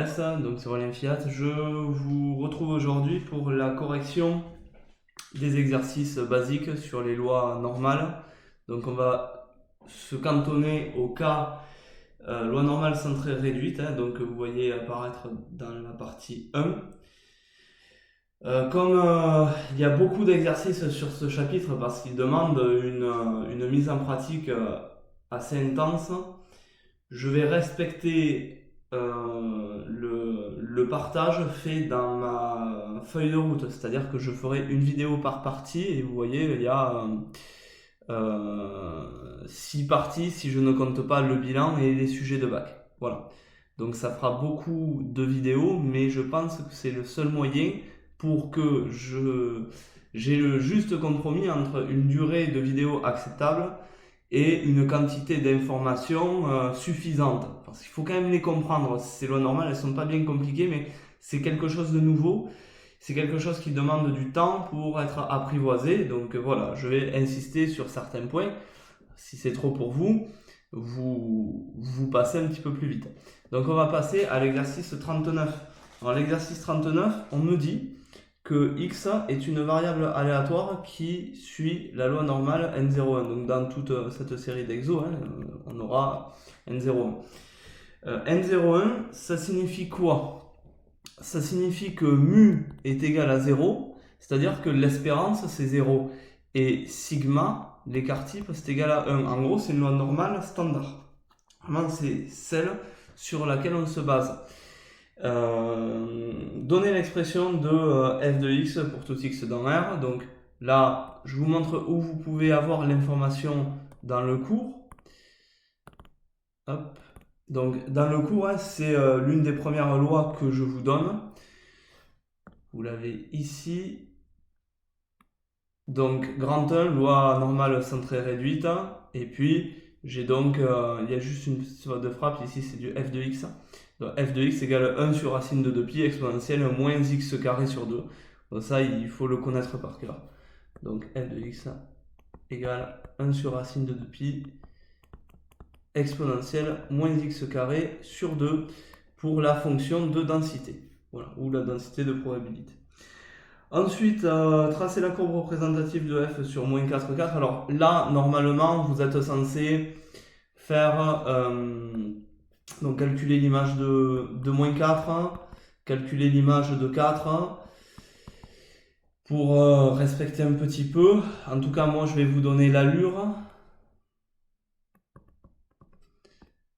S, donc c'est Aurélien Fiat. Je vous retrouve aujourd'hui pour la correction des exercices basiques sur les lois normales. Donc on va se cantonner au cas loi normale centrée réduite, donc que vous voyez apparaître dans la partie 1. Comme il y a beaucoup d'exercices sur ce chapitre parce qu'il demande une mise en pratique assez intense, je vais respecter le partage fait dans ma feuille de route, c'est-à-dire que je ferai une vidéo par partie et vous voyez il y a 6 parties si je ne compte pas le bilan et les sujets de bac. Voilà. Donc ça fera beaucoup de vidéos, mais je pense que c'est le seul moyen pour que j'ai le juste compromis entre une durée de vidéo acceptable et une quantité d'informations suffisante. Parce qu'il faut quand même les comprendre. Ces lois normales, elles sont pas bien compliquées, mais c'est quelque chose de nouveau. C'est quelque chose qui demande du temps pour être apprivoisé. Donc voilà, je vais insister sur certains points. Si c'est trop pour vous, vous passez un petit peu plus vite. Donc on va passer à l'exercice 39. Alors l'exercice 39, on me dit que x est une variable aléatoire qui suit la loi normale n01. Donc dans toute cette série d'exos, on aura n01. N01, ça signifie quoi? Ça signifie que mu est égal à 0, c'est-à-dire que l'espérance c'est 0. Et sigma, l'écart type, c'est égal à 1. En gros, c'est une loi normale standard. Vraiment, c'est celle sur laquelle on se base. Donner l'expression de f de x pour tout x dans R. Donc là, je vous montre où vous pouvez avoir l'information dans le cours. Hop. Donc dans le cours, c'est l'une des premières lois que je vous donne. Vous l'avez ici. Donc grand 1, loi normale centrée réduite. Et puis j'ai donc, il y a juste une petite faute de frappe, ici c'est du f de x. Donc f de x égale 1 sur racine de 2pi exponentielle moins x carré sur 2. Donc ça, il faut le connaître par cœur. Donc f de x égale 1 sur racine de 2pi exponentielle moins x carré sur 2 pour la fonction de densité. Voilà, ou la densité de probabilité. Ensuite, tracer la courbe représentative de f sur moins 4, 4. Alors là, normalement, vous êtes censé faire... donc calculer l'image de moins 4, calculer l'image de 4, pour respecter un petit peu. En tout cas, moi, je vais vous donner l'allure.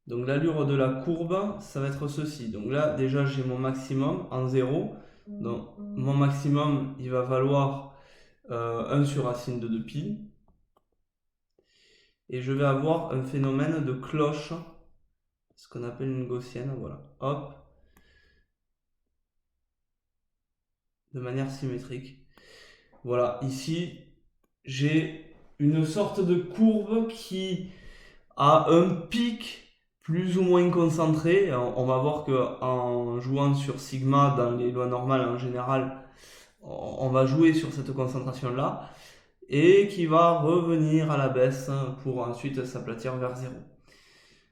Donc l'allure de la courbe, ça va être ceci. Donc là, déjà, j'ai mon maximum en 0. Donc mon maximum, il va valoir 1 sur racine de 2pi. Et je vais avoir un phénomène de cloche, ce qu'on appelle une gaussienne, voilà. Hop. De manière symétrique. Voilà, ici, j'ai une sorte de courbe qui a un pic plus ou moins concentré. On va voir qu'en jouant sur sigma dans les lois normales en général, on va jouer sur cette concentration-là et qui va revenir à la baisse pour ensuite s'aplatir vers 0.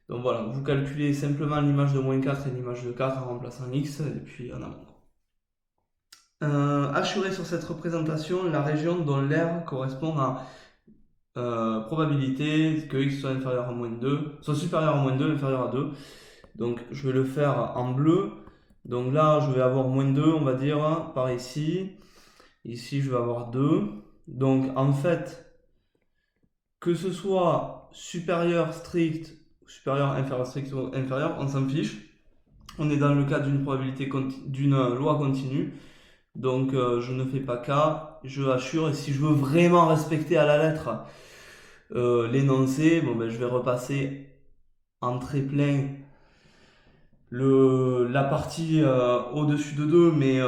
Donc voilà, vous calculez simplement l'image de moins 4 et l'image de 4 en remplaçant x et puis en amont. Assurer sur cette représentation la région dont l'aire correspond à probabilité que x soit inférieur à moins 2, soit supérieur à moins 2, inférieur à 2. Donc je vais le faire en bleu. Donc là, je vais avoir moins 2, on va dire, par ici. Ici, je vais avoir 2. Donc en fait, que ce soit supérieur strict, supérieur, inférieur strict ou inférieur, on s'en fiche. On est dans le cas d'une probabilité d'une loi continue. Donc je ne fais pas cas, je assure, et si je veux vraiment respecter à la lettre l'énoncé, bon, je vais repasser en très plein la partie au-dessus de 2, mais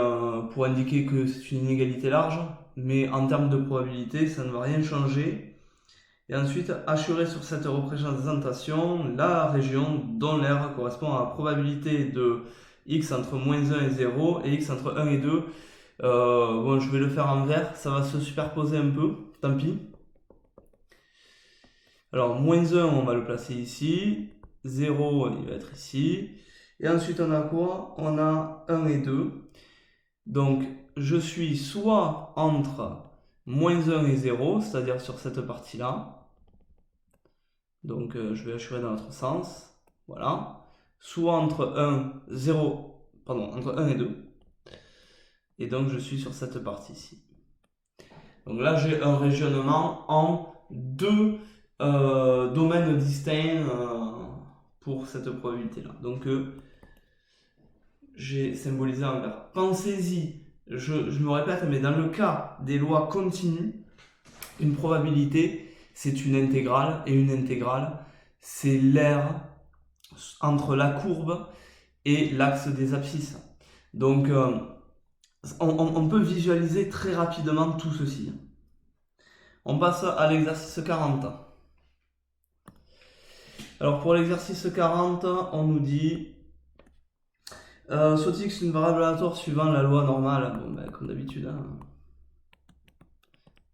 pour indiquer que c'est une inégalité large, mais en termes de probabilité, ça ne va rien changer. Et ensuite, assurer sur cette représentation la région dont l'aire correspond à la probabilité de x entre moins 1 et 0 et x entre 1 et 2. Bon, je vais le faire en vert, ça va se superposer un peu, tant pis. Alors, moins 1, on va le placer ici. 0, il va être ici. Et ensuite, on a quoi? On a 1 et 2. Donc, je suis soit entre moins 1 et 0, c'est-à-dire sur cette partie-là. Donc, je vais assurer dans l'autre sens. Voilà. Soit entre 1 et 2. Et donc, je suis sur cette partie-ci. Donc là, j'ai un régionnement en deux domaines distincts pour cette probabilité-là. Donc, j'ai symbolisé en vert. Pensez-y, je me répète, mais dans le cas des lois continues, une probabilité, c'est une intégrale, et une intégrale, c'est l'aire entre la courbe et l'axe des abscisses. Donc, on peut visualiser très rapidement tout ceci. On passe à l'exercice 40. Alors pour l'exercice 40, on nous dit soit x une variable aléatoire suivant la loi normale, bon, ben, comme d'habitude, hein.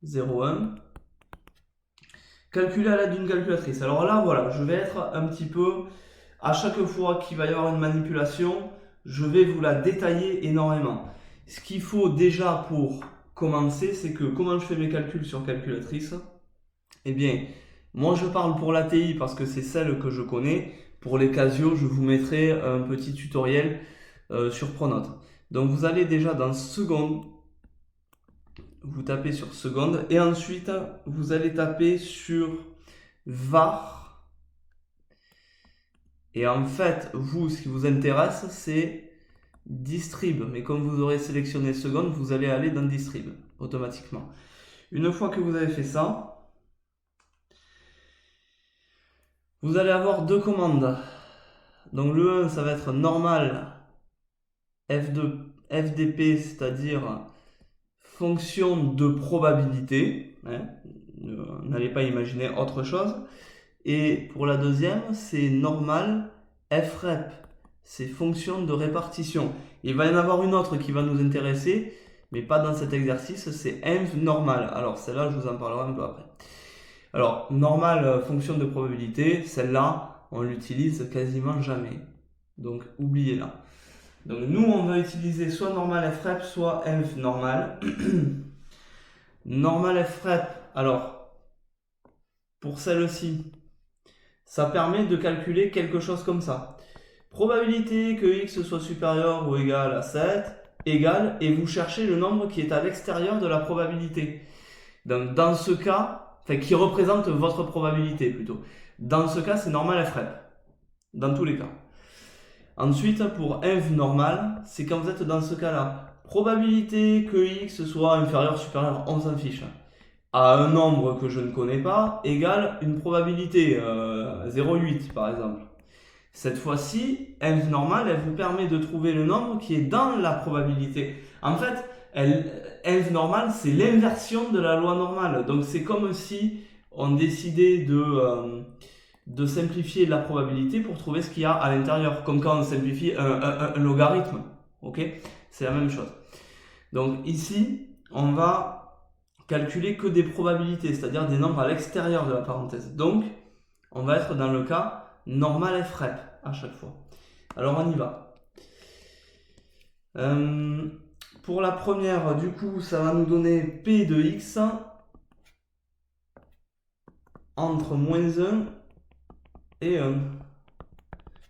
0, 1. Calculer à l'aide d'une calculatrice. Alors là, voilà, je vais être un petit peu, à chaque fois qu'il va y avoir une manipulation, je vais vous la détailler énormément. Ce qu'il faut déjà pour commencer, c'est que comment je fais mes calculs sur calculatrice? Eh bien, moi je parle pour l'ATI parce que c'est celle que je connais. Pour les Casio, je vous mettrai un petit tutoriel sur Pronote. Donc vous allez déjà dans seconde, vous tapez sur seconde et ensuite vous allez taper sur var. Et en fait, vous, ce qui vous intéresse, c'est distrib. Mais comme vous aurez sélectionné seconde, vous allez aller dans distrib automatiquement. Une fois que vous avez fait ça, vous allez avoir deux commandes. Donc le 1, ça va être normal FDP, c'est-à-dire fonction de probabilité. Hein, n'allez pas imaginer autre chose. Et pour la deuxième, c'est normal FREP, c'est fonction de répartition. Il va y en avoir une autre qui va nous intéresser, mais pas dans cet exercice, c'est env normal. Alors celle-là, je vous en parlerai un peu après. Alors, normal, fonction de probabilité, celle-là, on l'utilise quasiment jamais. Donc, oubliez-la. Donc, nous, on va utiliser soit normal FREP, soit env normal. Normal FREP, alors, pour celle-ci, ça permet de calculer quelque chose comme ça. Probabilité que x soit supérieur ou égal à 7, égale, et vous cherchez le nombre qui est à l'extérieur de la probabilité. Donc, dans ce cas, enfin, qui représente votre probabilité plutôt. Dans ce cas, c'est normal FREP. Dans tous les cas. Ensuite, pour env normal, c'est quand vous êtes dans ce cas-là. Probabilité que x soit inférieur, supérieur, on s'en fiche, à un nombre que je ne connais pas, égale une probabilité, 0,8 par exemple. Cette fois-ci, env normal, elle vous permet de trouver le nombre qui est dans la probabilité. En fait, env normal, c'est l'inversion de la loi normale. Donc c'est comme si on décidait de simplifier la probabilité pour trouver ce qu'il y a à l'intérieur, comme quand on simplifie un logarithme. Ok? C'est la même chose. Donc ici, on va calculer que des probabilités, c'est-à-dire des nombres à l'extérieur de la parenthèse. Donc, on va être dans le cas normal FREP à chaque fois. Alors on y va. Pour la première, du coup, ça va nous donner P de x entre moins 1 et 1.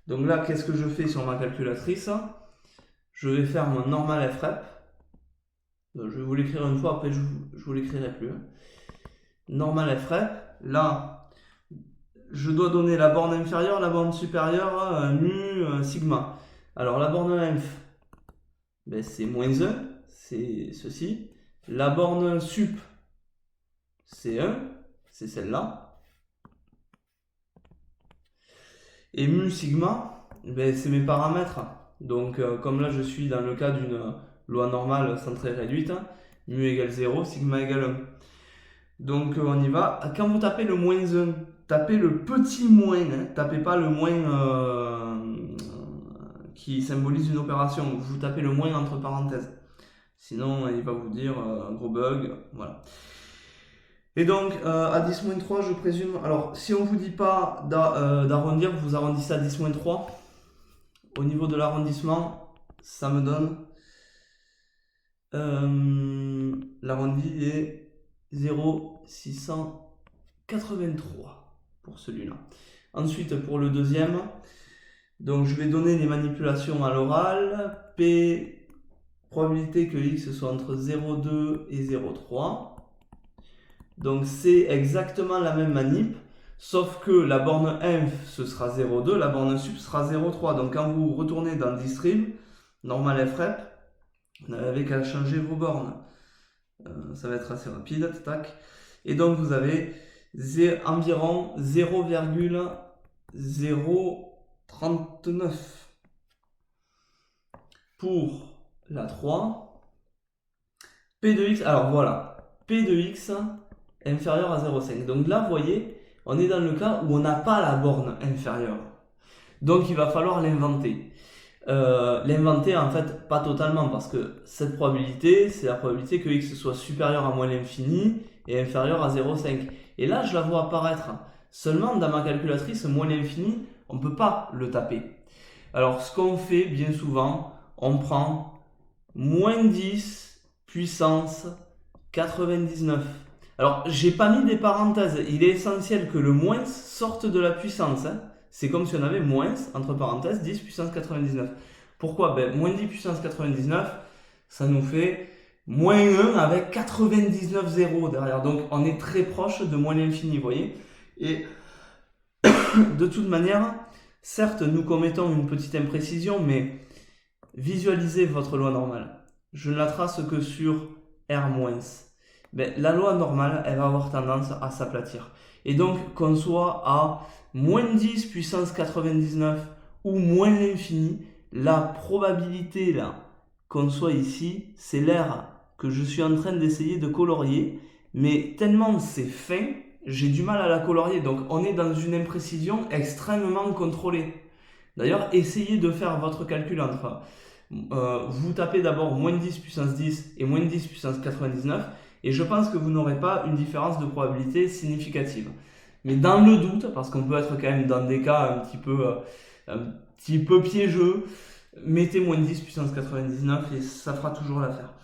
Donc là, qu'est-ce que je fais sur ma calculatrice? Je vais faire mon normal FREP. Donc, je vais vous l'écrire une fois, après je vous l'écrirai plus. Normal FREP. Là, je dois donner la borne inférieure, la borne supérieure, mu, sigma. Alors la borne inf, ben, c'est moins 1, c'est ceci. La borne sup, c'est 1, c'est celle-là. Et mu sigma, ben, c'est mes paramètres. Donc comme là je suis dans le cas d'une loi normale centrée réduite, mu égale 0, sigma égale 1. Donc on y va. Quand vous tapez le moins 1, tapez le petit moins, hein, tapez pas le moins qui symbolise une opération, vous tapez le moins entre parenthèses. Sinon il va vous dire un gros bug, voilà. Et donc à 10-3 je présume, alors si on vous dit pas d'arrondir, vous arrondissez à 10-3. au niveau de l'arrondissement, ça me donne l'arrondi est 0,683 pour celui-là. Ensuite, pour le deuxième, donc je vais donner les manipulations à l'oral. P, probabilité que x soit entre 0,2 et 0,3. Donc c'est exactement la même manip, sauf que la borne inf ce sera 0,2, la borne sup sera 0,3. Donc quand vous retournez dans le distrib, normal frep, vous n'avez qu'à changer vos bornes. Ça va être assez rapide, tac. Et donc vous avez environ 0,039 pour la 3. P de x, alors voilà, P de x inférieur à 0,5. Donc là, vous voyez, on est dans le cas où on n'a pas la borne inférieure. Donc il va falloir l'inventer. L'inventer en fait pas totalement parce que cette probabilité c'est la probabilité que x soit supérieur à moins l'infini et inférieur à 0,5 et là je la vois apparaître seulement dans ma calculatrice moins l'infini on ne peut pas le taper. Alors ce qu'on fait bien souvent on prend moins 10 puissance 99. Alors j'ai pas mis des parenthèses, il est essentiel que le moins sorte de la puissance hein. C'est comme si on avait moins, entre parenthèses, 10 puissance 99. Pourquoi? Moins 10 puissance 99, ça nous fait moins 1 avec 99 zéros derrière. Donc on est très proche de moins l'infini, vous voyez. Et de toute manière, certes, nous commettons une petite imprécision, mais visualisez votre loi normale. Je ne la trace que sur R-. La loi normale, elle va avoir tendance à s'aplatir. Et donc, qu'on soit à moins 10 puissance 99 ou moins l'infini, la probabilité là qu'on soit ici, c'est l'air que je suis en train d'essayer de colorier, mais tellement c'est fin, j'ai du mal à la colorier. Donc on est dans une imprécision extrêmement contrôlée. D'ailleurs, essayez de faire votre calcul entre... vous tapez d'abord moins 10 puissance 10 et moins 10 puissance 99, et je pense que vous n'aurez pas une différence de probabilité significative. Mais dans le doute, parce qu'on peut être quand même dans des cas un petit peu piégeux, mettez moins 10 puissance 99 et ça fera toujours l'affaire.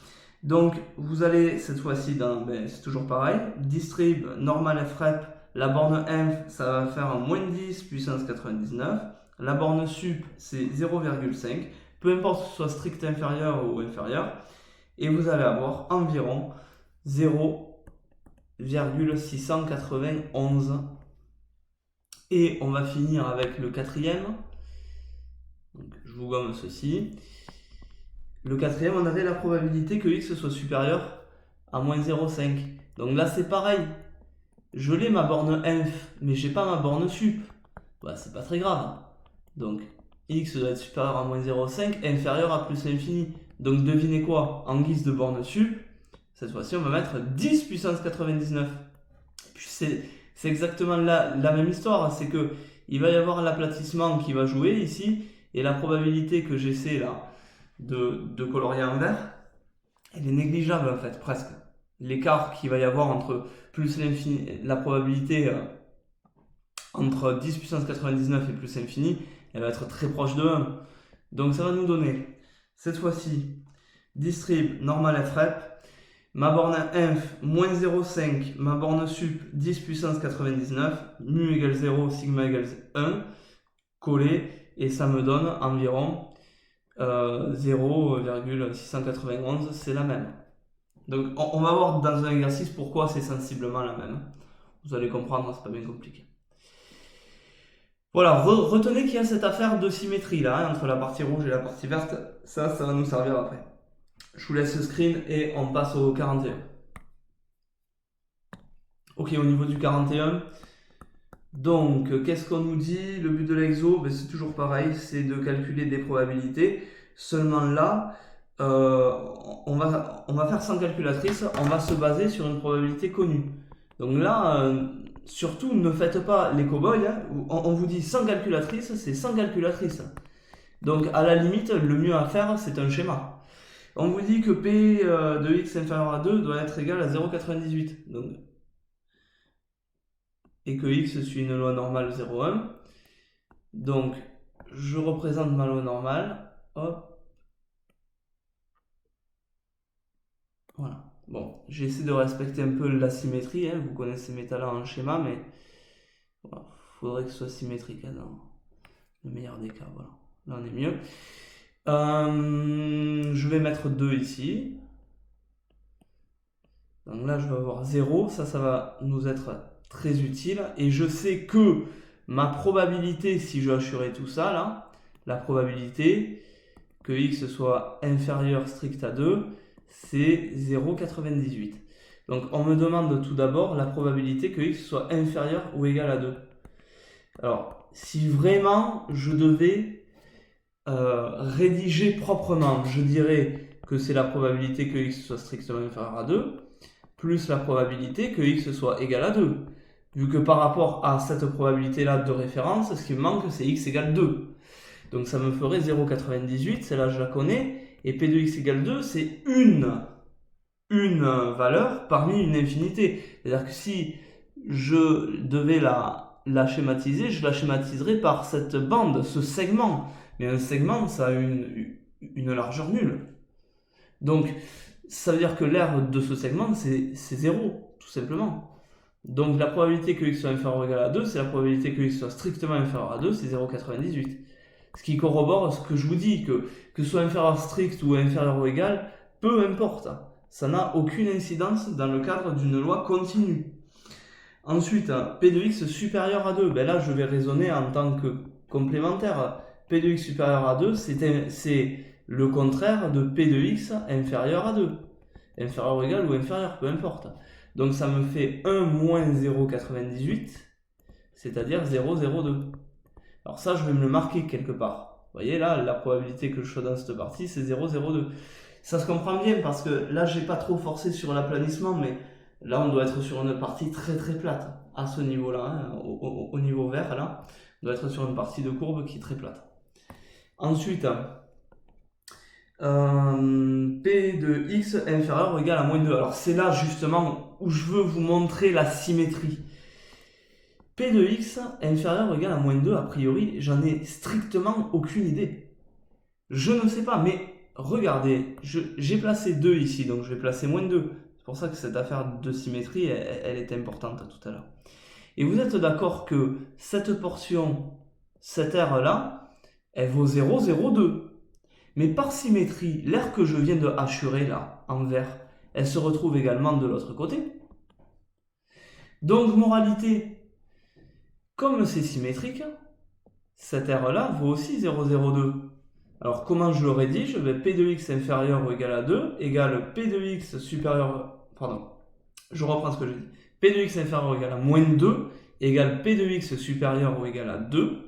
Donc vous allez cette fois-ci dans, c'est toujours pareil, distrib, normal frep, la borne inf ça va faire un moins 10 puissance 99, la borne sup c'est 0,5, peu importe que ce soit strict inférieur ou inférieur, et vous allez avoir environ 0,691. Et on va finir avec le quatrième. Donc, je vous gomme ceci. Le quatrième, on avait la probabilité que x soit supérieur à moins 0,5. Donc là, c'est pareil. Je l'ai ma borne inf, mais j'ai pas ma borne sup. C'est pas très grave. Donc, x doit être supérieur à moins 0,5, inférieur à plus l'infini. Donc, devinez quoi? En guise de borne sup, cette fois-ci, on va mettre 10 puissance 99. Et puis, c'est exactement la même histoire. C'est que il va y avoir l'aplatissement qui va jouer ici, et la probabilité que j'essaie là de colorier en vert, elle est négligeable en fait, presque. L'écart qu'il va y avoir entre plus l'infini, la probabilité entre 10 puissance 99 et plus l'infini, elle va être très proche de 1. Donc ça va nous donner, cette fois-ci, distrib normal frep, ma borne inf moins 0,5, ma borne sup 10 puissance 99, mu égale 0, sigma égale 1, collé, et ça me donne environ 0,691, c'est la même. Donc on va voir dans un exercice pourquoi c'est sensiblement la même. Vous allez comprendre, c'est pas bien compliqué. Voilà, retenez qu'il y a cette affaire de symétrie là, entre la partie rouge et la partie verte. Ça va nous servir après. Je vous laisse le screen et on passe au 41. Ok, au niveau du 41, donc qu'est-ce qu'on nous dit? Le but de l'exo, c'est toujours pareil, c'est de calculer des probabilités. Seulement là, on va faire sans calculatrice, on va se baser sur une probabilité connue. Donc là, surtout ne faites pas les cow-boys, hein, on vous dit sans calculatrice, c'est sans calculatrice. Donc à la limite, le mieux à faire, c'est un schéma. On vous dit que P de x inférieur à 2 doit être égal à 0,98. Donc, et que x suit une loi normale 0,1. Donc je représente ma loi normale. Hop. Voilà. Bon, j'essaie de respecter un peu la symétrie. Hein. Vous connaissez mes talents en schéma, mais il faudrait que ce soit symétrique hein, dans le meilleur des cas. Voilà. Là, on est mieux. Je vais mettre 2 ici. Donc là, je vais avoir 0. Ça va nous être très utile. Et je sais que ma probabilité, si je assurais tout ça, là, la probabilité que x soit inférieur strict à 2, c'est 0,98. Donc on me demande tout d'abord la probabilité que x soit inférieur ou égal à 2. Alors, si vraiment je devais rédiger proprement, je dirais que c'est la probabilité que x soit strictement inférieur à 2, plus la probabilité que x soit égal à 2. Vu que par rapport à cette probabilité-là de référence, ce qui me manque, c'est x égale 2. Donc ça me ferait 0,98, celle-là je la connais, et P de x égale 2, c'est une valeur parmi une infinité. C'est-à-dire que si je devais la schématiser, je la schématiserais par cette bande, ce segment. Mais un segment, ça a une largeur nulle. Donc, ça veut dire que l'aire de ce segment, c'est 0, tout simplement. Donc, la probabilité que x soit inférieur ou égal à 2, c'est la probabilité que x soit strictement inférieur à 2, c'est 0,98. Ce qui corrobore ce que je vous dis, que ce soit inférieur strict ou inférieur ou égal, peu importe. Ça n'a aucune incidence dans le cadre d'une loi continue. Ensuite, P de x supérieur à 2, ben là je vais raisonner en tant que complémentaire. P de x supérieur à 2, c'est le contraire de P de x inférieur à 2. Inférieur ou égal ou inférieur, peu importe. Donc ça me fait 1 moins 0,98, c'est-à-dire 0,02. Alors ça, je vais me le marquer quelque part. Vous voyez là, la probabilité que je sois dans cette partie, c'est 0,02. Ça se comprend bien parce que là, j'ai pas trop forcé sur l'aplanissement, mais là, on doit être sur une partie très très plate à ce niveau-là, hein, au niveau vert là. On doit être sur une partie de courbe qui est très plate. Ensuite, P de x inférieur ou égal à moins 2. Alors c'est là justement où je veux vous montrer la symétrie. P de x inférieur ou égal à moins 2, a priori, j'en ai strictement aucune idée. Je ne sais pas, mais regardez, j'ai placé 2 ici, donc je vais placer moins 2. C'est pour ça que cette affaire de symétrie, elle est importante tout à l'heure. Et vous êtes d'accord que cette portion, cette aire-là, elle vaut 0,02. Mais par symétrie, l'aire que je viens de hachurer là, en vert, elle se retrouve également de l'autre côté. Donc, moralité, comme c'est symétrique, cette aire-là vaut aussi 0,02. Alors comment je le rédige? P de x inférieur ou égal à 2 égale P de x supérieur... Pardon, je reprends ce que j'ai dit. P de x inférieur ou égal à moins 2 égale P de x supérieur ou égal à 2.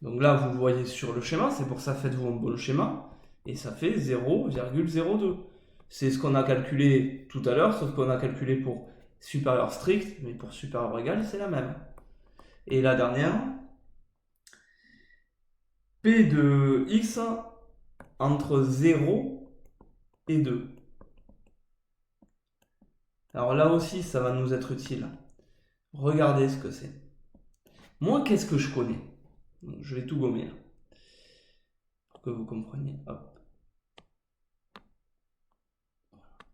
Donc là, vous voyez sur le schéma, c'est pour ça faites-vous un bon schéma. Et ça fait 0,02. C'est ce qu'on a calculé tout à l'heure, sauf qu'on a calculé pour supérieur strict, mais pour supérieur ou égal, c'est la même. Et la dernière, P de x entre 0 et 2. Alors là aussi, ça va nous être utile. Regardez ce que c'est. Moi, qu'est-ce que je connais? Donc, je vais tout gommer là, pour que vous compreniez. Hop.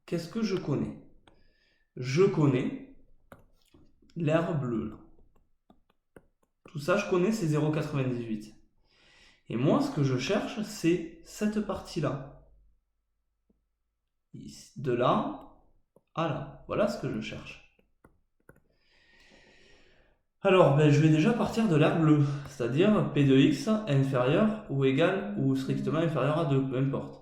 Qu'est-ce que je connais? Je connais l'aire bleue. Là. Tout ça, je connais, c'est 0,98. Et moi, ce que je cherche, c'est cette partie-là. De là à là. Voilà ce que je cherche. Alors, je vais déjà partir de l'aire bleue, c'est-à-dire P de x inférieur ou égal ou strictement inférieur à 2, peu importe.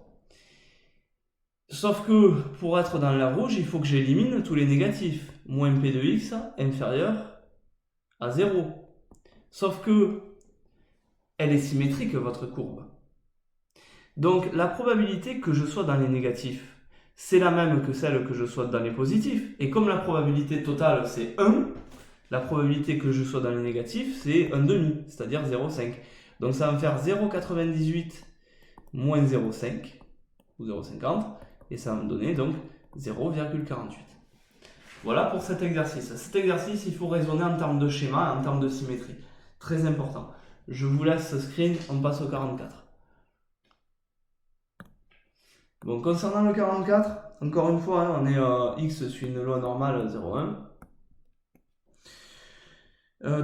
Sauf que pour être dans l'aire rouge, il faut que j'élimine tous les négatifs. Moins P de x inférieur à 0. Sauf que elle est symétrique, votre courbe. Donc la probabilité que je sois dans les négatifs, c'est la même que celle que je sois dans les positifs. Et comme la probabilité totale, c'est 1, la probabilité que je sois dans les négatifs, c'est 1,5, c'est-à-dire 0,5. Donc ça va me faire 0,98 moins 0,5, ou 0,50, et ça va me donner donc 0,48. Voilà pour cet exercice. Cet exercice, il faut raisonner en termes de schéma, en termes de symétrie. Très important. Je vous laisse screen, on passe au 44. Bon, concernant le 44, encore une fois, hein, on est x suit une loi normale 0,1.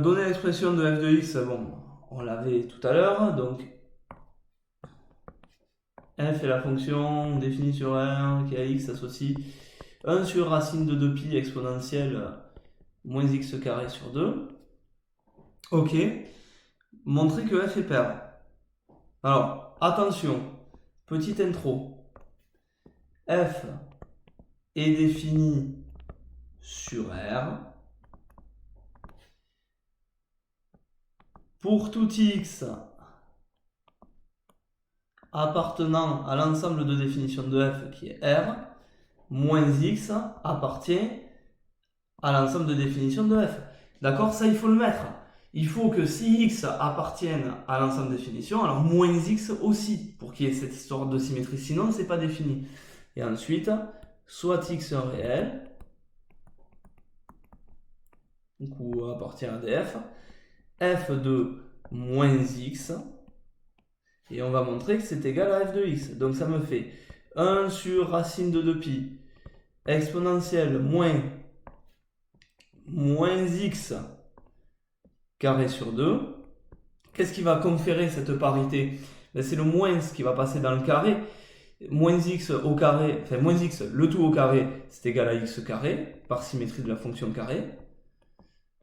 Donner l'expression de f de x, bon, on l'avait tout à l'heure, donc f est la fonction définie sur R qui a x associe 1 sur racine de 2pi exponentielle moins x carré sur 2. Ok, montrer que f est pair. Alors, attention, petite intro. F est défini sur R pour tout x appartenant à l'ensemble de définition de f qui est R, moins x appartient à l'ensemble de définition de f. D'accord? Ça, il faut le mettre. Il faut que si x appartienne à l'ensemble de définition, alors moins x aussi, pour qu'il y ait cette histoire de symétrie. Sinon, c'est pas défini. Et ensuite, soit x un réel, ou appartient à df, f de moins x, et on va montrer que c'est égal à f de x. Donc ça me fait 1 sur racine de 2pi exponentielle moins x carré sur 2. Qu'est-ce qui va conférer cette parité? Ben, c'est le moins qui va passer dans le carré. Moins x au carré, enfin moins x, le tout au carré, c'est égal à x carré, par symétrie de la fonction carré.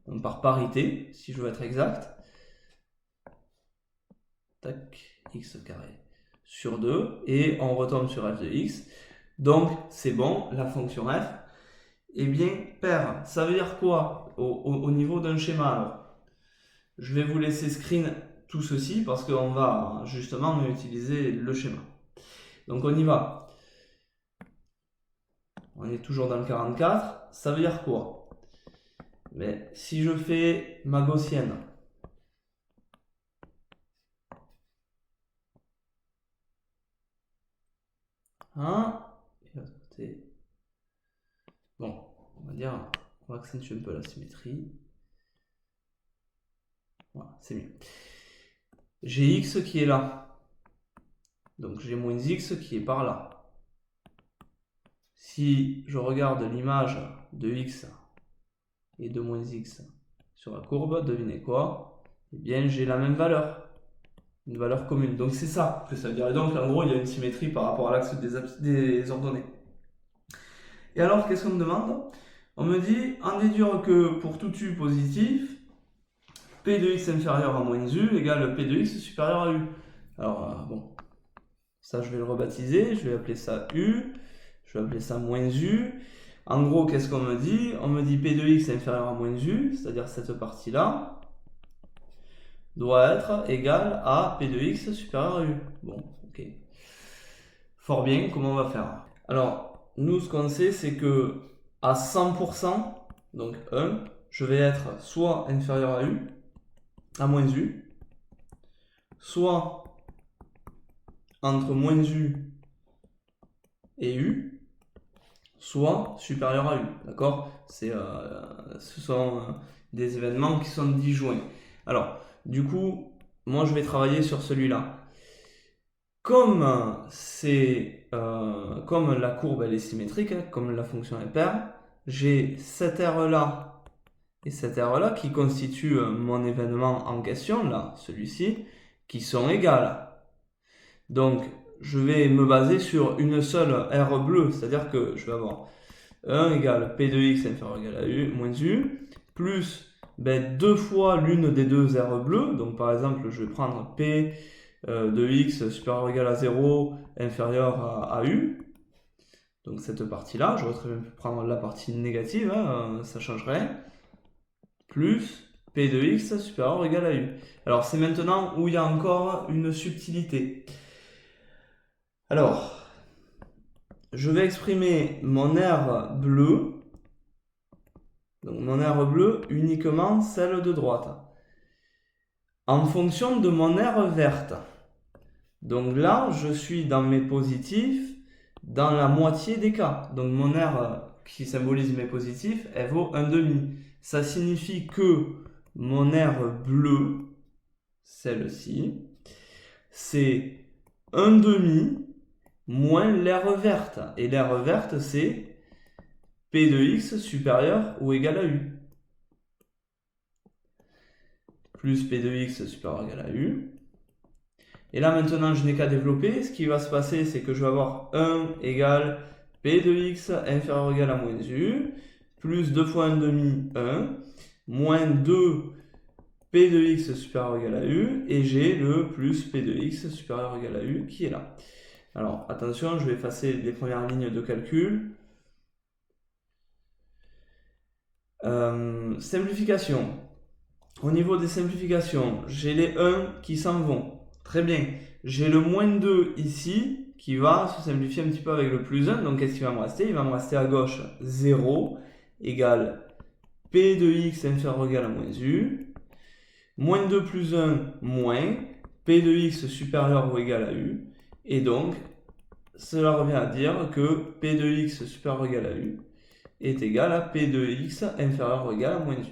Donc par parité, si je veux être exact. Tac, x carré sur 2, et on retombe sur f de x. Donc c'est bon, la fonction f est bien paire. Ça veut dire quoi au niveau d'un schéma? Alors, je vais vous laisser screen tout ceci parce qu'on va justement utiliser le schéma. Donc on y va. On est toujours dans le 44. Ça veut dire quoi? Mais si je fais ma gaussienne, hein, bon, on va dire, on va accentuer un peu la symétrie. Voilà, c'est mieux. J'ai x qui est là. Donc j'ai moins x qui est par là. Si je regarde l'image de x et de moins x sur la courbe, devinez quoi? Eh bien, j'ai la même valeur. Une valeur commune. Donc c'est ça que ça veut dire. Et donc en gros, il y a une symétrie par rapport à l'axe des ordonnées. Et alors, qu'est-ce qu'on me demande? On me dit, en déduire que pour tout u positif, P de x inférieur à moins u égale P de x supérieur à u. Alors, bon, ça je vais le rebaptiser, je vais appeler ça u, je vais appeler ça moins u. En gros, qu'est-ce qu'on me dit? On me dit P de x inférieur à moins u, c'est-à-dire cette partie-là, doit être égale à P de x supérieur à u. Bon, ok. Fort bien, comment on va faire? Alors, nous, ce qu'on sait, c'est que à 100%, donc 1, je vais être soit inférieur à u, à moins u, soit entre moins u et u, soit supérieur à u. D'accord? Ce sont des événements qui sont disjoints. Alors, du coup, moi je vais travailler sur celui-là. Comme la courbe elle est symétrique, hein, comme la fonction est paire, j'ai cette R-là et cette R-là qui constituent mon événement en question, là, celui-ci, qui sont égales. Donc, je vais me baser sur une seule R bleue, c'est-à-dire que je vais avoir 1 égale P de x inférieur égal à u, moins u, plus deux fois l'une des deux R bleues. Donc, par exemple, je vais prendre P de x supérieur ou égal à 0 inférieur à u. Donc cette partie-là, j'aurais très bien pu prendre la partie négative, hein, ça changerait. Plus P de x supérieur ou égal à u. Alors c'est maintenant où il y a encore une subtilité. Alors, je vais exprimer mon R bleu, donc mon R bleu uniquement celle de droite, en fonction de mon R verte. Donc là, je suis dans mes positifs dans la moitié des cas. Donc mon R qui symbolise mes positifs, elle vaut 1,5. Ça signifie que mon R bleu, celle-ci, c'est 1/2 moins l'aire verte. Et l'aire verte, c'est P de x supérieur ou égal à U. Plus P de x supérieur ou égal à U. Et là, maintenant, je n'ai qu'à développer. Ce qui va se passer, c'est que je vais avoir 1 égale P de x inférieur ou égal à moins U, plus 2 fois 1/2, 1, moins 2 P de x supérieur ou égal à U, et j'ai le plus P de x supérieur ou égal à U qui est là. Alors, attention, je vais effacer les premières lignes de calcul. Simplification. Au niveau des simplifications, j'ai les 1 qui s'en vont. Très bien. J'ai le moins 2 ici qui va se simplifier un petit peu avec le plus 1. Donc, qu'est-ce qui va me rester? Il va me rester à gauche 0 égale P de x inférieur ou égal à moins U. Moins 2 plus 1 moins P de x supérieur ou égal à U. Et donc, cela revient à dire que P de x supérieur ou égal à U est égal à P de x inférieur ou égal à moins U.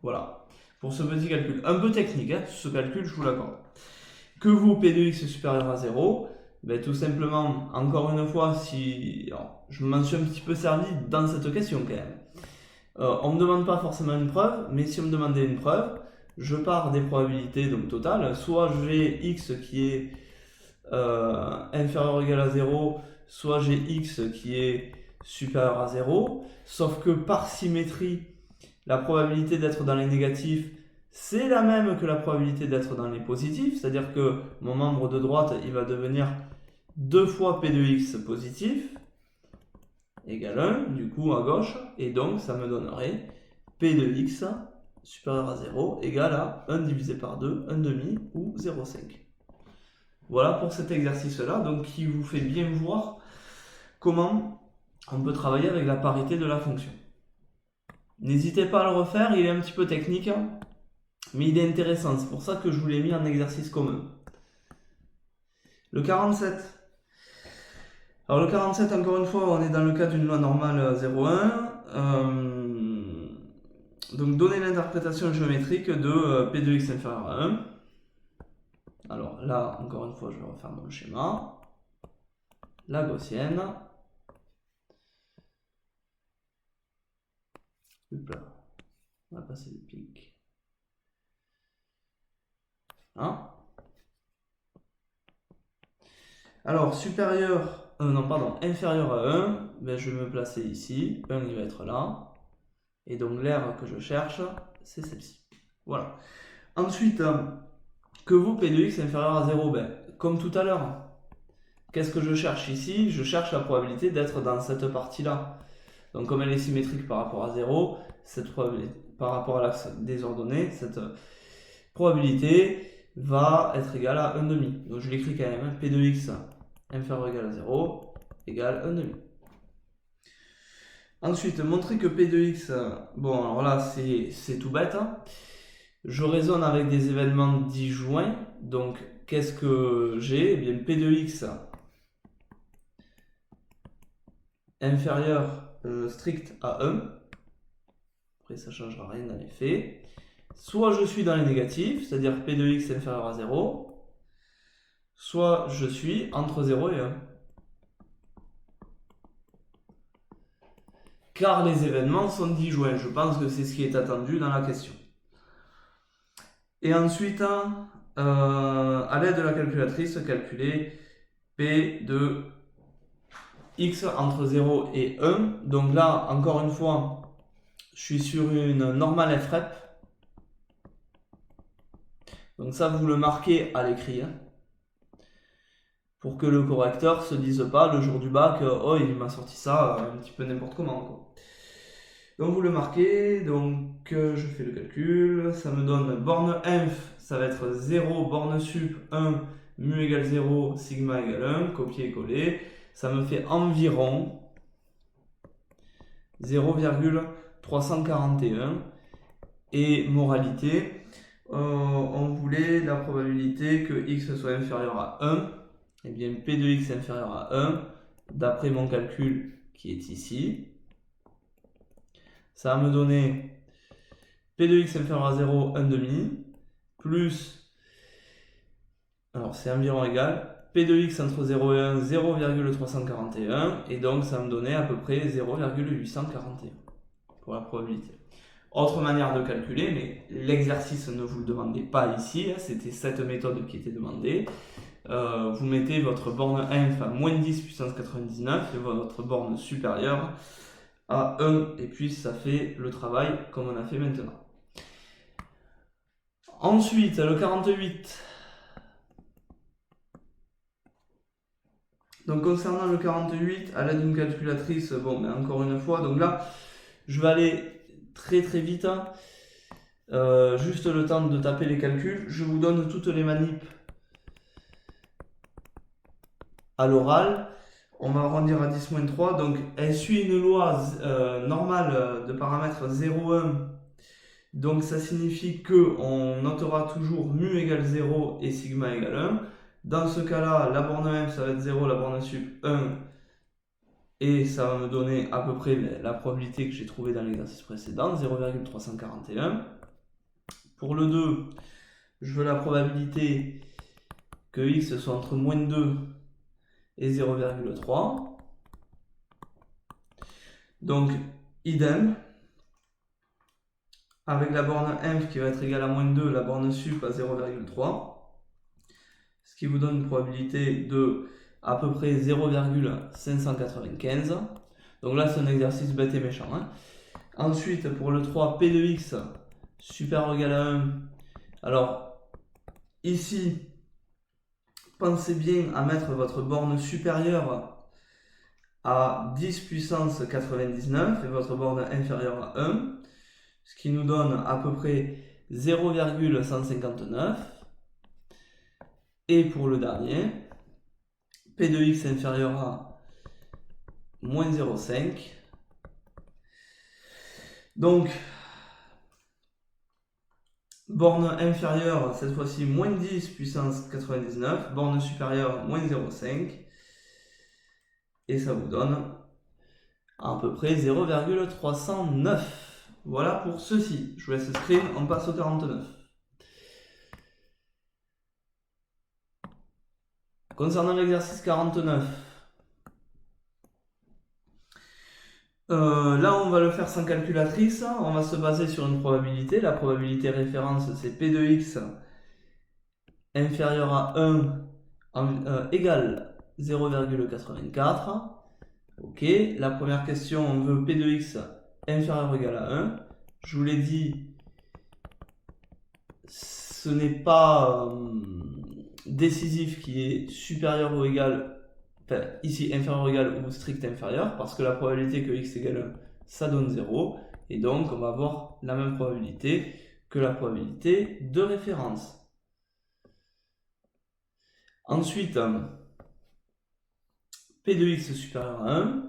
Voilà, pour ce petit calcul. Un peu technique, hein, ce calcul, je vous l'accorde. Que vaut P de x supérieur à 0? Ben, tout simplement, encore une fois, si alors, je m'en suis un petit peu servi dans cette question quand même. On ne me demande pas forcément une preuve, mais si on me demandait une preuve, je pars des probabilités donc totales. Soit j'ai x qui est inférieur ou égal à 0, soit j'ai x qui est supérieur à 0, sauf que par symétrie, la probabilité d'être dans les négatifs, c'est la même que la probabilité d'être dans les positifs, c'est-à-dire que mon membre de droite, il va devenir 2 fois P de x positif, égale 1, du coup à gauche, et donc ça me donnerait P de x supérieur à 0 égale à 1 divisé par 2, 1/2 ou 0,5. Voilà pour cet exercice-là, donc qui vous fait bien voir comment on peut travailler avec la parité de la fonction. N'hésitez pas à le refaire, il est un petit peu technique, mais il est intéressant, c'est pour ça que je vous l'ai mis en exercice commun. Le 47. Alors le 47, encore une fois, on est dans le cas d'une loi normale 0,1. Donc donner l'interprétation géométrique de P de x inférieur à 1. Alors là, encore une fois, je vais refaire mon schéma. La gaussienne. Hop là. On va passer le pic. Hein? Alors, inférieur à 1, ben, je vais me placer ici. 1, il va être là. Et donc, l'aire que je cherche, c'est celle-ci. Voilà. Ensuite, que vaut P de x inférieur à 0? Ben, comme tout à l'heure. Qu'est-ce que je cherche ici? Je cherche la probabilité d'être dans cette partie-là. Donc, comme elle est symétrique par rapport à 0, par rapport à l'axe des ordonnées, cette probabilité va être égale à 1/2. Donc, je l'écris quand même. P de x inférieur ou égal à 0 égale 1/2. Ensuite, montrer que P de x, bon, alors là, c'est tout bête. Je raisonne avec des événements disjoints. Donc, qu'est-ce que j'ai? Eh bien, P de x inférieur strict à 1. Après, ça ne changera rien dans les faits. Soit je suis dans les négatifs, c'est-à-dire P de x inférieur à 0. Soit je suis entre 0 et 1. Car les événements sont disjoints. Je pense que c'est ce qui est attendu dans la question. Et ensuite, à l'aide de la calculatrice, calculer P de x entre 0 et 1. Donc là, encore une fois, je suis sur une normale FREP. Donc ça, vous le marquez à l'écrit. Pour que le correcteur se dise pas le jour du bac, oh, il m'a sorti ça un petit peu n'importe comment, quoi. Donc vous le marquez, donc je fais le calcul, ça me donne borne inf, ça va être 0, borne sup 1, mu égale 0, sigma égale 1, copier-coller, ça me fait environ 0,341. Et moralité, on voulait la probabilité que x soit inférieur à 1, et bien P de x inférieur à 1, d'après mon calcul qui est ici. Ça va me donner P de x inférieur à 0, 1/2, plus Alors c'est environ égal. P de x entre 0 et 1, 0,341. Et donc ça me donnait à peu près 0,841 pour la probabilité. Autre manière de calculer, mais l'exercice ne vous le demandez pas ici, c'était cette méthode qui était demandée. Vous mettez votre borne inf à moins 10 puissance 99 et votre borne supérieure à 1, et puis ça fait le travail comme on a fait maintenant. Ensuite, le 48. Donc concernant le 48, à l'aide d'une calculatrice, bon, mais encore une fois, donc là, je vais aller très très vite. Juste le temps de taper les calculs. Je vous donne toutes les manips à l'oral. On va arrondir à 10-3. Donc elle suit une loi normale de paramètre 0,1. Donc ça signifie qu'on notera toujours mu égale 0 et sigma égale 1. Dans ce cas-là, la borne M ça va être 0, la borne sup 1. Et ça va me donner à peu près la probabilité que j'ai trouvée dans l'exercice précédent, 0,341. Pour le 2, je veux la probabilité que x soit entre moins 2 et 0,3. Donc, idem, avec la borne inf qui va être égale à moins 2, la borne sup à 0,3, ce qui vous donne une probabilité de à peu près 0,595. Donc là, c'est un exercice bête et méchant. Ensuite, pour le 3, P de x supérieur ou égal à 1. Alors, ici, pensez bien à mettre votre borne supérieure à 10 puissance 99 et votre borne inférieure à 1, ce qui nous donne à peu près 0,159. Et pour le dernier, P de x inférieur à moins 0,5. Donc, borne inférieure, cette fois-ci, moins 10 puissance 99, borne supérieure, moins 0,5. Et ça vous donne à peu près 0,309. Voilà pour ceci. Je vous laisse screen, on passe au 49. Concernant l'exercice 49, là on va le faire sans calculatrice, on va se baser sur une probabilité. La probabilité référence c'est P de x inférieur à 1 égale 0,84. Ok, la première question, on veut P de x inférieur ou égal à 1. Je vous l'ai dit, ce n'est pas décisif qui est supérieur ou égal, enfin ici inférieur ou égal ou strict inférieur, parce que la probabilité que x égale 1, ça donne 0, et donc on va avoir la même probabilité que la probabilité de référence. Ensuite, P de x supérieur à 1,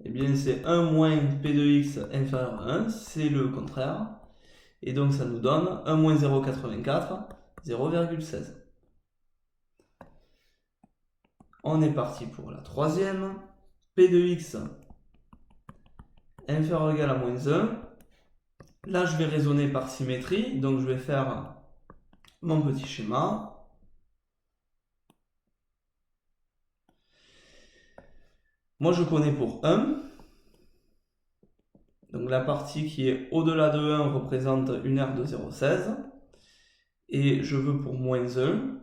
eh bien c'est 1 moins P de x inférieur à 1, c'est le contraire, et donc ça nous donne 1 moins 0,84, 0,16. On est parti pour la troisième. P de x inférieur ou égal à moins 1. Là, je vais raisonner par symétrie. Donc, je vais faire mon petit schéma. Moi, je connais pour 1. Donc, la partie qui est au-delà de 1 représente une aire de 0,16. Et je veux pour moins 1.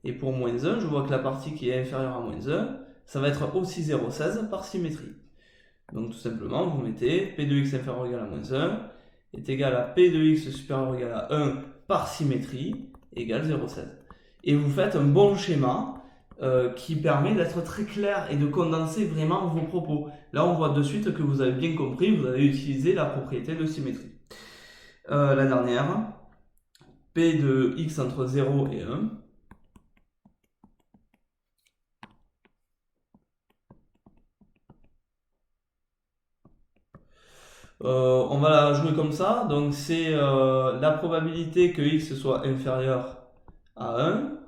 Et pour moins 1, je vois que la partie qui est inférieure à moins 1, ça va être aussi 0,16 par symétrie. Donc tout simplement, vous mettez P de x inférieur ou égal à moins 1 est égal à P de x supérieur ou égal à 1 par symétrie égale 0,16. Et vous faites un bon schéma qui permet d'être très clair et de condenser vraiment vos propos. Là, on voit de suite que vous avez bien compris, vous avez utilisé la propriété de symétrie. La dernière, P de x entre 0 et 1. On va la jouer comme ça. Donc c'est la probabilité que x soit inférieur à 1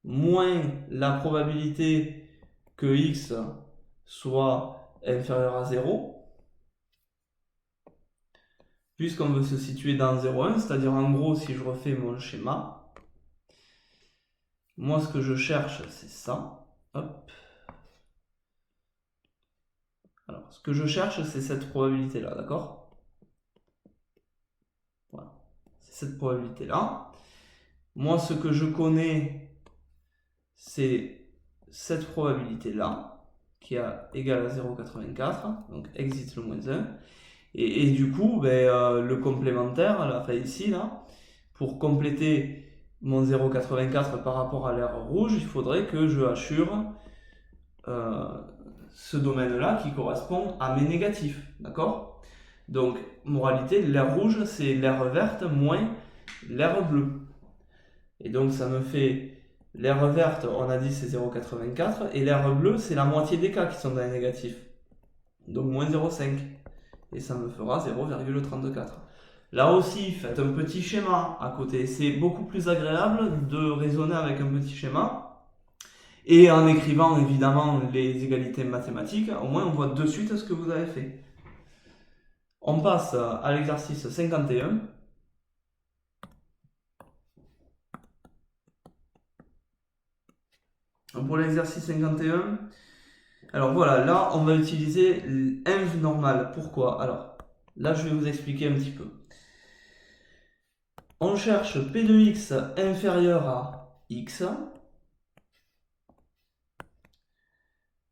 moins la probabilité que x soit inférieur à 0 puisqu'on veut se situer dans 0,1, c'est-à-dire en gros, si je refais mon schéma, moi ce que je cherche, c'est ça. Hop. Alors, ce que je cherche, c'est cette probabilité-là, d'accord? Voilà, c'est cette probabilité-là. Moi, ce que je connais, c'est cette probabilité-là, qui est égale à 0,84, donc exit le moins 1. Et du coup, le complémentaire, enfin ici, là, pour compléter mon 0,84 par rapport à l'aire rouge, il faudrait que je assure ce domaine-là qui correspond à mes négatifs, d'accord? Donc, moralité, l'aire rouge, c'est l'aire verte moins l'aire bleue. Et donc, ça me fait l'aire verte, on a dit c'est 0,84, et l'aire bleue, c'est la moitié des cas qui sont dans les négatifs. Donc, moins 0,5. Et ça me fera 0,34. Là aussi, faites un petit schéma à côté. C'est beaucoup plus agréable de raisonner avec un petit schéma. Et en écrivant évidemment les égalités mathématiques, au moins on voit de suite ce que vous avez fait. On passe à l'exercice 51. Donc pour l'exercice 51, alors voilà, là on va utiliser l'inv normal. Pourquoi? Alors là je vais vous expliquer un petit peu. On cherche P de x inférieur à x,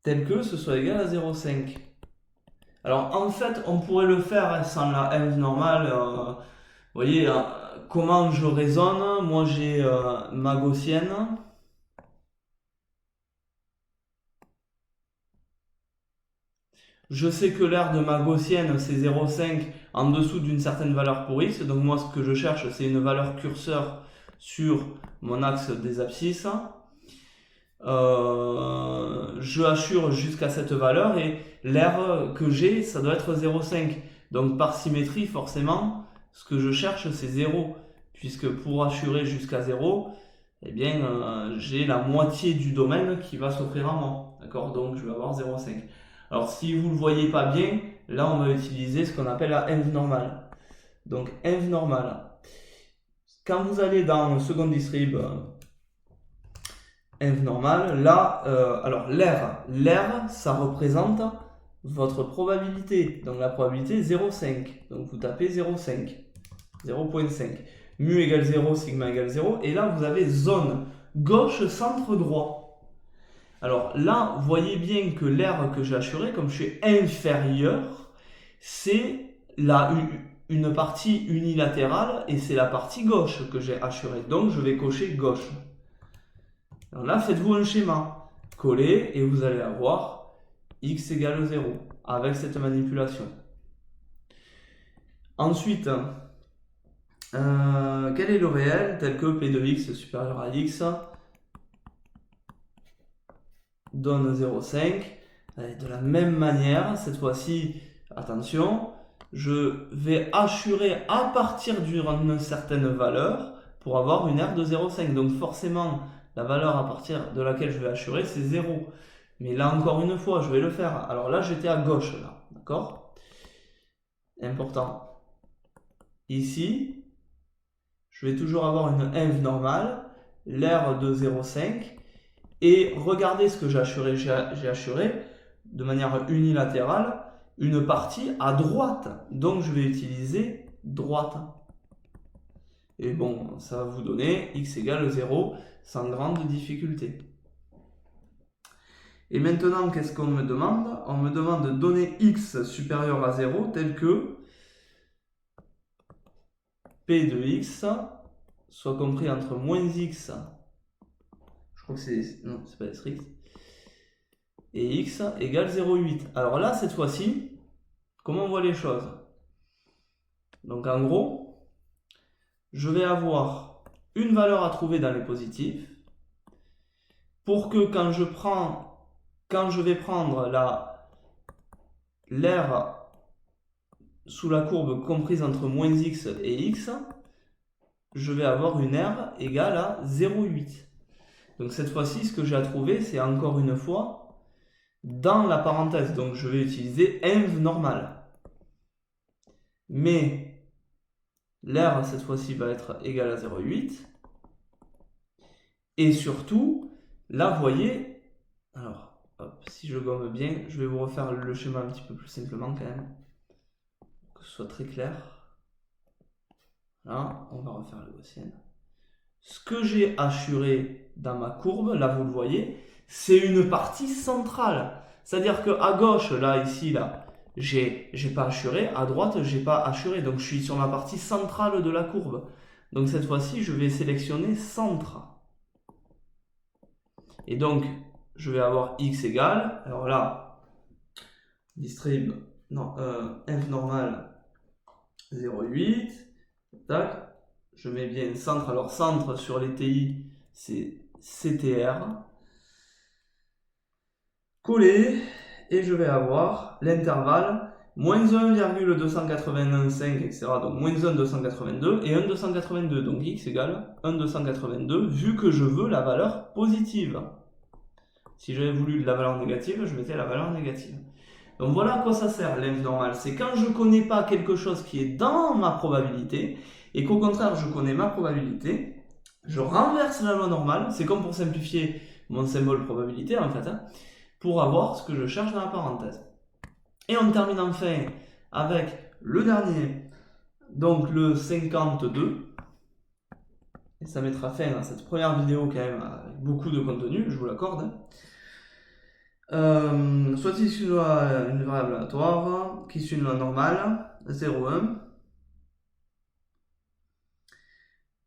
tel que ce soit égal à 0,5. Alors en fait, on pourrait le faire sans la env normale. Vous voyez, comment je raisonne? Moi j'ai ma gaussienne. Je sais que l'aire de ma gaussienne c'est 0,5 en dessous d'une certaine valeur pour x. Donc moi ce que je cherche c'est une valeur curseur sur mon axe des abscisses. Je assure jusqu'à cette valeur et l'aire que j'ai ça doit être 0,5. Donc par symétrie forcément ce que je cherche c'est 0, puisque pour assurer jusqu'à 0, eh bien j'ai la moitié du domaine qui va s'offrir à moi, d'accord? Donc je vais avoir 0,5. Alors si vous ne le voyez pas bien, là on va utiliser ce qu'on appelle la env normale. Donc env normale, quand vous allez dans second distrib env normale, là, alors l'aire ça représente votre probabilité, donc la probabilité 0,5, donc vous tapez 0,5, 0,5, mu égale 0, sigma égale 0, et là vous avez zone gauche, centre, droit. Alors là, vous voyez bien que l'aire que j'ai assurée, comme je suis inférieur, c'est une partie unilatérale et c'est la partie gauche que j'ai assurée. Donc je vais cocher gauche. Alors là, faites-vous un schéma. Collez et vous allez avoir x égale 0 avec cette manipulation. Ensuite, quel est le réel tel que p de x supérieur à x donne 0,5. De la même manière, cette fois-ci, attention, je vais assurer à partir d'une certaine valeur pour avoir une aire de 0,5. Donc forcément, la valeur à partir de laquelle je vais assurer, c'est 0. Mais là, encore une fois, je vais le faire. Alors là, j'étais à gauche, là. D'accord? Important. Ici, je vais toujours avoir une env normale, l'aire de 0,5. Et regardez ce que j'ai assuré. J'ai assuré de manière unilatérale une partie à droite. Donc je vais utiliser droite. Et bon, ça va vous donner x égale 0 sans grande difficulté. Et maintenant, qu'est-ce qu'on me demande? On me demande de donner x supérieur à 0 tel que p de x soit compris entre moins x, je crois que c'est, non, c'est pas strict, et x égale 0,8. Alors là, cette fois-ci, comment on voit les choses? Donc en gros, je vais avoir une valeur à trouver dans les positifs pour que quand je vais prendre l'aire sous la courbe comprise entre moins x et x, je vais avoir une aire égale à 0,8. Donc cette fois-ci, ce que j'ai à trouver, c'est encore une fois dans la parenthèse. Donc je vais utiliser env normal. Mais l'air cette fois-ci va être égal à 0,8. Et surtout, là vous voyez, alors hop, si je gomme bien, je vais vous refaire le schéma un petit peu plus simplement quand même, pour que ce soit très clair. Là, on va refaire la gaussienne. Ce que j'ai hachuré dans ma courbe, là vous le voyez, c'est une partie centrale. C'est-à-dire qu'à gauche, là, ici, là, j'ai pas hachuré, à droite, j'ai pas hachuré. Donc je suis sur la partie centrale de la courbe. Donc cette fois-ci, je vais sélectionner centre. Et donc, je vais avoir x égale, alors là, distrib, non, f normal 0,8, tac. Je mets bien centre. Alors centre sur les TI, c'est CTR. Coller. Et je vais avoir l'intervalle moins 1,285, etc. Donc moins 1,282 et 1,282. Donc x égale 1,282 vu que je veux la valeur positive. Si j'avais voulu la valeur négative, je mettais la valeur négative. Donc voilà à quoi ça sert l'inf normal. C'est quand je ne connais pas quelque chose qui est dans ma probabilité et qu'au contraire je connais ma probabilité, je renverse la loi normale. C'est comme pour simplifier mon symbole probabilité en fait, pour avoir ce que je cherche dans la parenthèse. Et on termine enfin avec le dernier, donc le 52. Et ça mettra fin à cette première vidéo quand même avec beaucoup de contenu, je vous l'accorde. Soit issu de une variable aléatoire qui suit une loi normale, 0,1.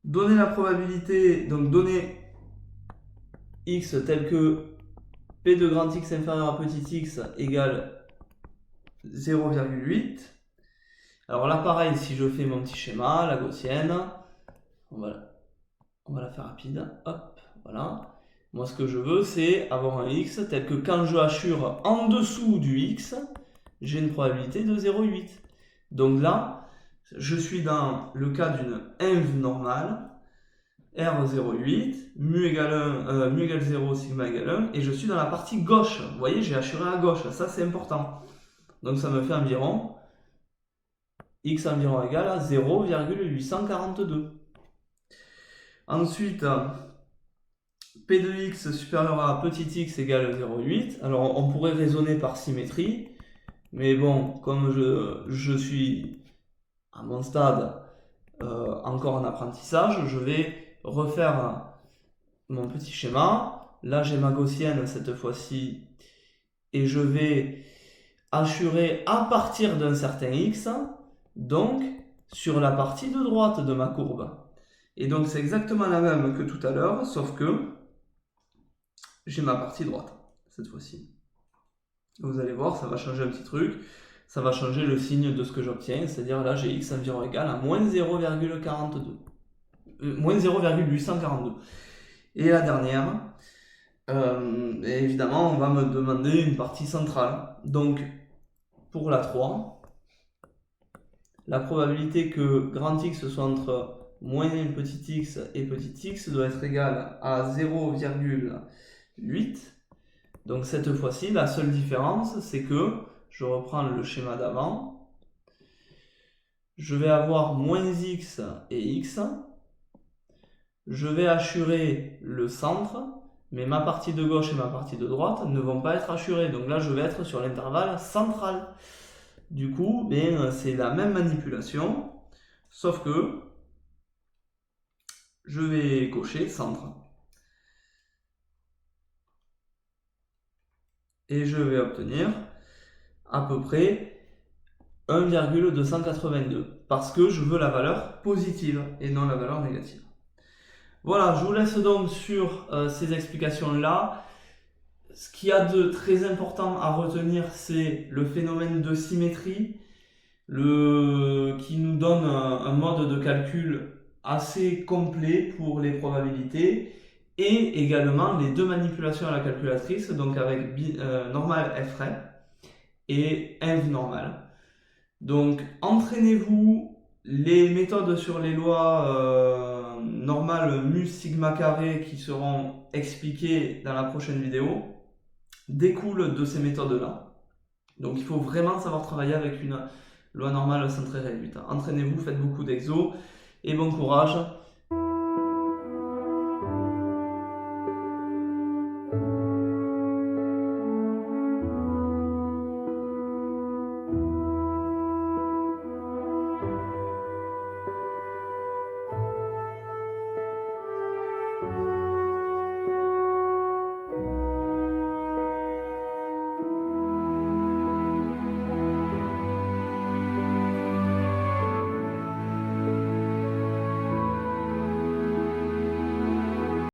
Donner la probabilité, donc donner x tel que p de grand X inférieur à petit x égale 0,8. Alors là pareil, si je fais mon petit schéma, la gaussienne, on va la faire rapide, hop, voilà. Moi ce que je veux c'est avoir un x tel que quand je hachure en dessous du x, j'ai une probabilité de 0,8. Donc là, je suis dans le cas d'une inv normale, R0,8, mu égale 1, mu égale 0, sigma égale 1, et je suis dans la partie gauche. Vous voyez, j'ai hachuré à gauche, ça c'est important. Donc ça me fait environ, x environ égale à 0,842. Ensuite, P de x supérieur à petit x égale 0,8. Alors on pourrait raisonner par symétrie, mais bon, comme je suis à mon stade encore en apprentissage, je vais refaire mon petit schéma. Là j'ai ma gaussienne cette fois-ci et je vais hachurer à partir d'un certain x, donc sur la partie de droite de ma courbe. Et donc c'est exactement la même que tout à l'heure, sauf que j'ai ma partie droite cette fois-ci. Vous allez voir, ça va changer un petit truc. Ça va changer le signe de ce que j'obtiens, c'est-à-dire là j'ai x environ égal à moins 0,42. Moins 0,842. Et la dernière, évidemment, on va me demander une partie centrale. Donc, pour la 3, la probabilité que grand X soit entre moins petit x et petit x doit être égale à 0,8. Donc cette fois-ci, la seule différence, c'est que, je reprends le schéma d'avant, je vais avoir moins x et x, je vais hachurer le centre, mais ma partie de gauche et ma partie de droite ne vont pas être hachurées. Donc là, je vais être sur l'intervalle central. Du coup, c'est la même manipulation, sauf que je vais cocher centre. Et je vais obtenir à peu près 1,282 parce que je veux la valeur positive et non la valeur négative. Voilà, je vous laisse donc sur ces explications-là. Ce qu'il y a de très important à retenir, c'est le phénomène de symétrie qui nous donne un mode de calcul assez complet pour les probabilités et également les deux manipulations à la calculatrice, donc avec normal f-ray et inv normal. Donc entraînez-vous, les méthodes sur les lois normales mu sigma carré qui seront expliquées dans la prochaine vidéo découlent de ces méthodes-là. Donc il faut vraiment savoir travailler avec Loi normale sont très réduites. Entraînez-vous, faites beaucoup d'exos et bon courage.